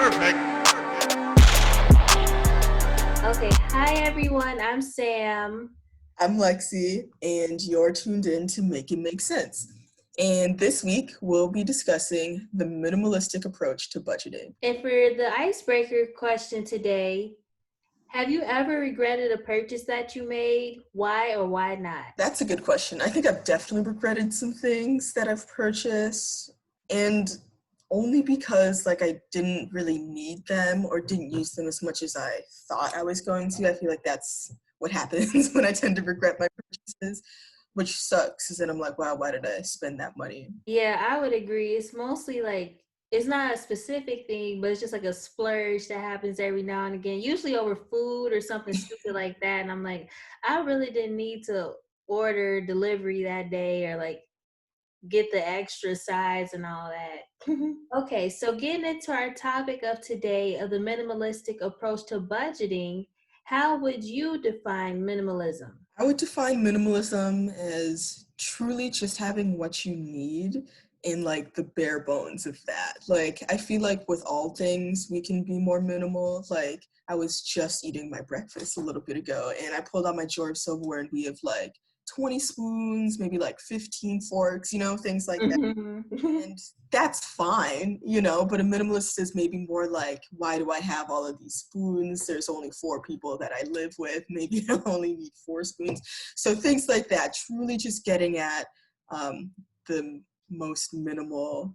Okay, hi everyone. I'm Sam. I'm Lexi, and you're tuned in to Make It Make Sense. And this week, we'll be discussing the minimalistic approach to budgeting. And for the icebreaker question today, have you ever regretted a purchase that you made? Why or why not? That's a good question. I think I've definitely regretted some things that I've purchased, and only because I didn't really need them or didn't use them as much as I thought I was going to. I feel like that's what happens when I tend to regret my purchases, which sucks because then I'm like, wow, why did I spend that money? Yeah, I would agree. It's mostly it's not a specific thing, but it's just like a splurge that happens every now and again, usually over food or something stupid like that. And I'm like, I really didn't need to order delivery that day or get the extra sides and all that. Okay, so getting into our topic of today of the minimalistic approach to budgeting, how would you define minimalism? I would define minimalism as truly just having what you need in the bare bones of that. I feel like with all things, we can be more minimal. I was just eating my breakfast a little bit ago and I pulled out my drawer of silverware and we have 20 spoons, maybe 15 forks, things like that. And that's fine, but a minimalist is maybe more like, why do I have all of these spoons? There's only 4 people that I live with. Maybe I only need 4 spoons. So things like that, truly just getting at the most minimal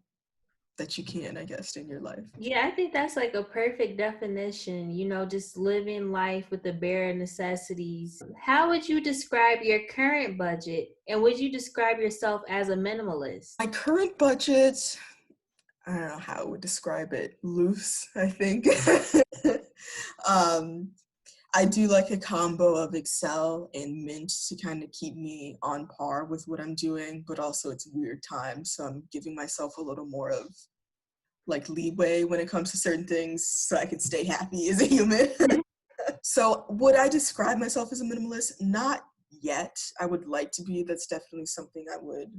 that you can, I guess, in your life. Yeah, I think that's like a perfect definition, just living life with the bare necessities. How would you describe your current budget and would you describe yourself as a minimalist? My current budget, I don't know how I would describe it, loose, I think. um, I do like a combo of Excel and Mint to kind of keep me on par with what I'm doing, but also it's weird times, so I'm giving myself a little more of leeway when it comes to certain things so I can stay happy as a human. So would I describe myself as a minimalist? Not yet. I would like to be. That's definitely something I would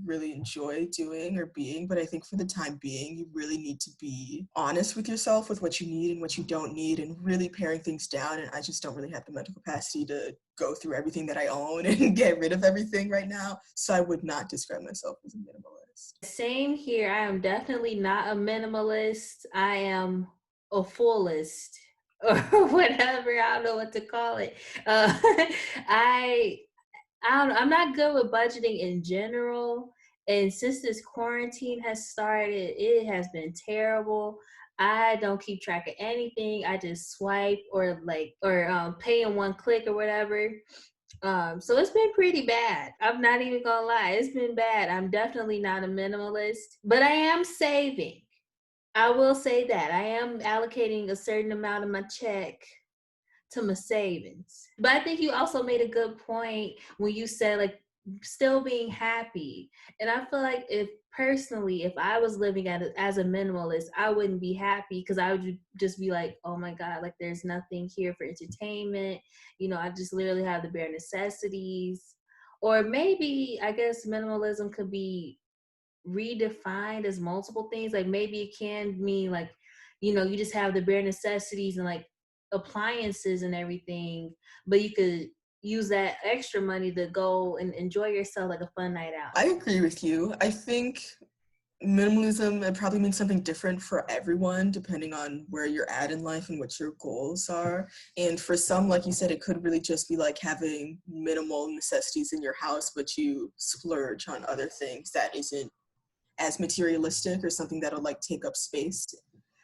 really enjoy doing or being, but I think for the time being, you really need to be honest with yourself with what you need and what you don't need and really paring things down. And I just don't really have the mental capacity to go through everything that I own and get rid of everything right now. So I would not describe myself as a minimalist. Same here. I am definitely not a minimalist. I am a fullist or whatever. I don't know what to call it. I I'm not good with budgeting in general. And since this quarantine has started, it has been terrible. I don't keep track of anything. I just swipe or pay in one click or whatever. So it's been pretty bad. I'm not even gonna lie. It's been bad. I'm definitely not a minimalist, but I am saving. I will say that. I am allocating a certain amount of my check to my savings. But I think you also made a good point when you said still being happy. And I feel like if I was living as a minimalist, I wouldn't be happy because I would just be like, oh my God, there's nothing here for entertainment. I just literally have the bare necessities. Or maybe I guess minimalism could be redefined as multiple things. Like maybe it can mean you just have the bare necessities and appliances and everything, but you could use that extra money to go and enjoy yourself like a fun night out. I agree with you. I think minimalism, it probably means something different for everyone depending on where you're at in life and what your goals are. And for some, like you said, it could really just be like having minimal necessities in your house, but you splurge on other things that isn't as materialistic or something that'll take up space.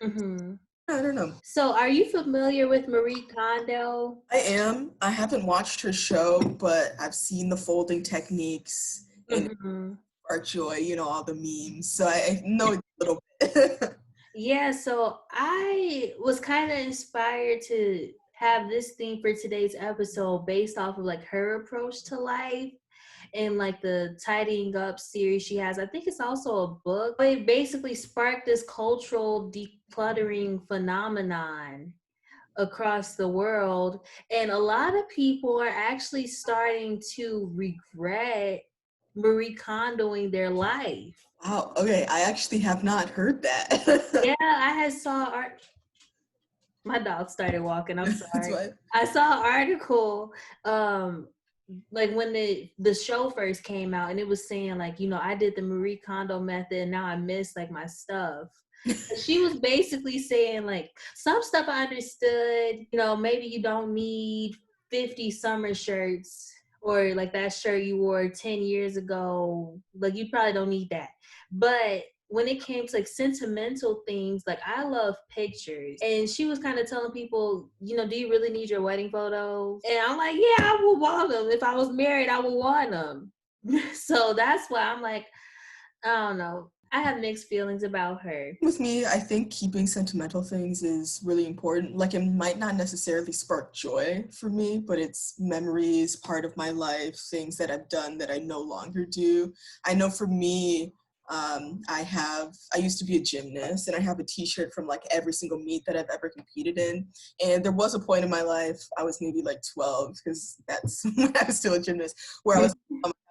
Mm-hmm. I don't know. So are you familiar with Marie Kondo? I am. I haven't watched her show, but I've seen the folding techniques and Mm-hmm. art joy, all the memes. So I know it a little bit. Yeah, so I was kind of inspired to have this theme for today's episode based off of her approach to life and the tidying up series she has. I think it's also a book. It basically sparked this cultural decluttering phenomenon across the world, and a lot of people are actually starting to regret Marie Kondoing their life. Wow. Okay, I actually have not heard that. Yeah, I had saw art. My dog started walking. I'm That's sorry. why. I saw an article, um, like when the show first came out, and it was saying like, I did the Marie Kondo method, and now I miss like my stuff. She was basically saying like some stuff I understood. Maybe you don't need 50 summer shirts or like that shirt you wore 10 years ago. Like you probably don't need that. But when it came to like sentimental things, like I love pictures. And she was kind of telling people, do you really need your wedding photos? And I'm like, yeah, I would want them. If I was married, I would want them. So that's why I'm like, I don't know. I have mixed feelings about her. With me, I think keeping sentimental things is really important. Like, it might not necessarily spark joy for me, but it's memories, part of my life, things that I've done that I no longer do. I know for me, I used to be a gymnast, and I have a t-shirt from like every single meet that I've ever competed in. And there was a point in my life, I was maybe like 12, because that's when I was still a gymnast, where I was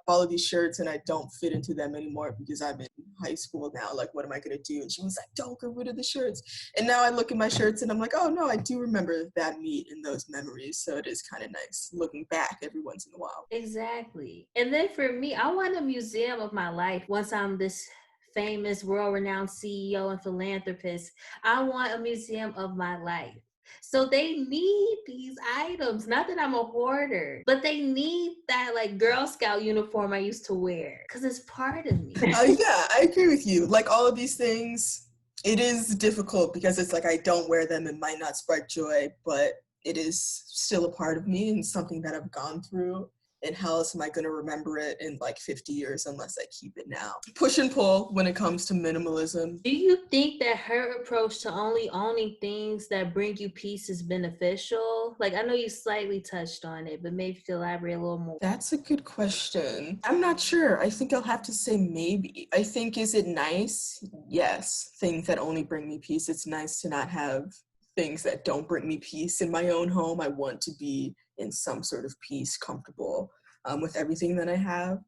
all of these shirts and I don't fit into them anymore because I'm in high school now. Like, what am I going to do? And she was like, don't get rid of the shirts. And now I look at my shirts and I'm like, oh no, I do remember that meet and those memories. So it is kind of nice looking back every once in a while. Exactly. And then for me, I want a museum of my life once I'm this famous, world renowned CEO and philanthropist. I want a museum of my life. So they need these items. Not that I'm a hoarder, but they need that like Girl Scout uniform I used to wear because it's part of me. Yeah, I agree with you. Like, all of these things, it is difficult because it's like I don't wear them, it might not spark joy, but it is still a part of me and something that I've gone through. And how else am I going to remember it in like 50 years unless I keep it now? Push and pull when it comes to minimalism. Do you think that her approach to only owning things that bring you peace is beneficial? Like, I know you slightly touched on it, but maybe you could elaborate a little more. That's a good question. I'm not sure. I think I'll have to say maybe. I think, is it nice? Yes. Things that only bring me peace. It's nice to not have things that don't bring me peace in my own home. I want to be in some sort of peace, comfortable with everything that I have.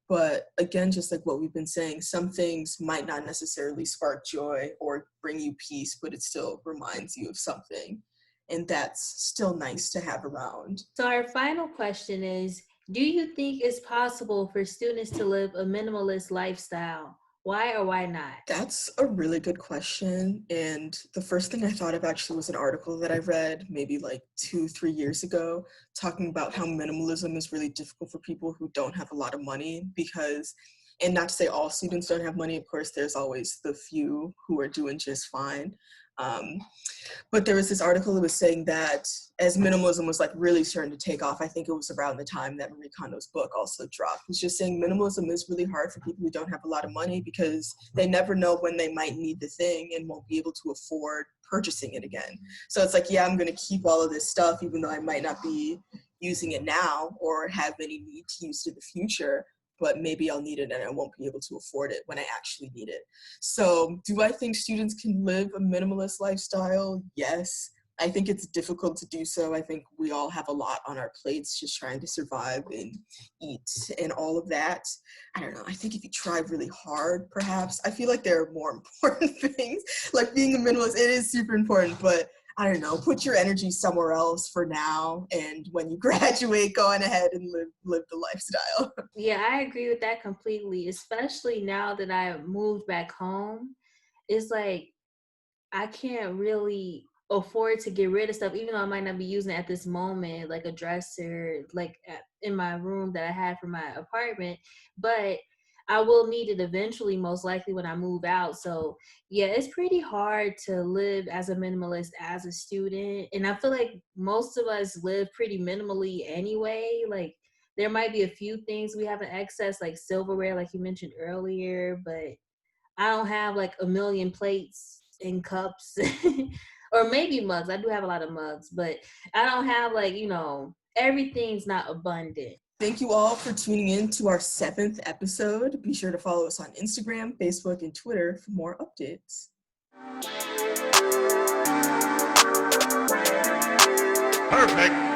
But again, just like what we've been saying, some things might not necessarily spark joy or bring you peace, but it still reminds you of something. And that's still nice to have around. So, our final question is, do you think it's possible for students to live a minimalist lifestyle? Why or why not? That's a really good question. And the first thing I thought of actually was an article that I read maybe like 2, 3 years ago, talking about how minimalism is really difficult for people who don't have a lot of money because, and not to say all students don't have money, of course, there's always the few who are doing just fine. Um, but there was this article that was saying that as minimalism was like really starting to take off, I think it was around the time that Marie Kondo's book also dropped. It was just saying minimalism is really hard for people who don't have a lot of money because they never know when they might need the thing and won't be able to afford purchasing it again. So it's like, yeah, I'm going to keep all of this stuff even though I might not be using it now or have any need to use it in the future, but maybe I'll need it and I won't be able to afford it when I actually need it. So do I think students can live a minimalist lifestyle? Yes. I think it's difficult to do so. I think we all have a lot on our plates just trying to survive and eat and all of that. I don't know. I think if you try really hard, perhaps, I feel like there are more important things. Like being a minimalist, it is super important, but I don't know, put your energy somewhere else for now. And when you graduate, go on ahead and live the lifestyle. Yeah, I agree with that completely, especially now that I moved back home. It's like I can't really afford to get rid of stuff, even though I might not be using it at this moment, like a dresser, like in my room that I had for my apartment. But I will need it eventually, most likely when I move out. So yeah, it's pretty hard to live as a minimalist as a student. And I feel like most of us live pretty minimally anyway. Like there might be a few things we have in excess, like silverware, like you mentioned earlier, but I don't have like a million plates and cups or maybe mugs. I do have a lot of mugs, but I don't have like, everything's not abundant. Thank you all for tuning in to our 7th episode. Be sure to follow us on Instagram, Facebook, and Twitter for more updates. Perfect.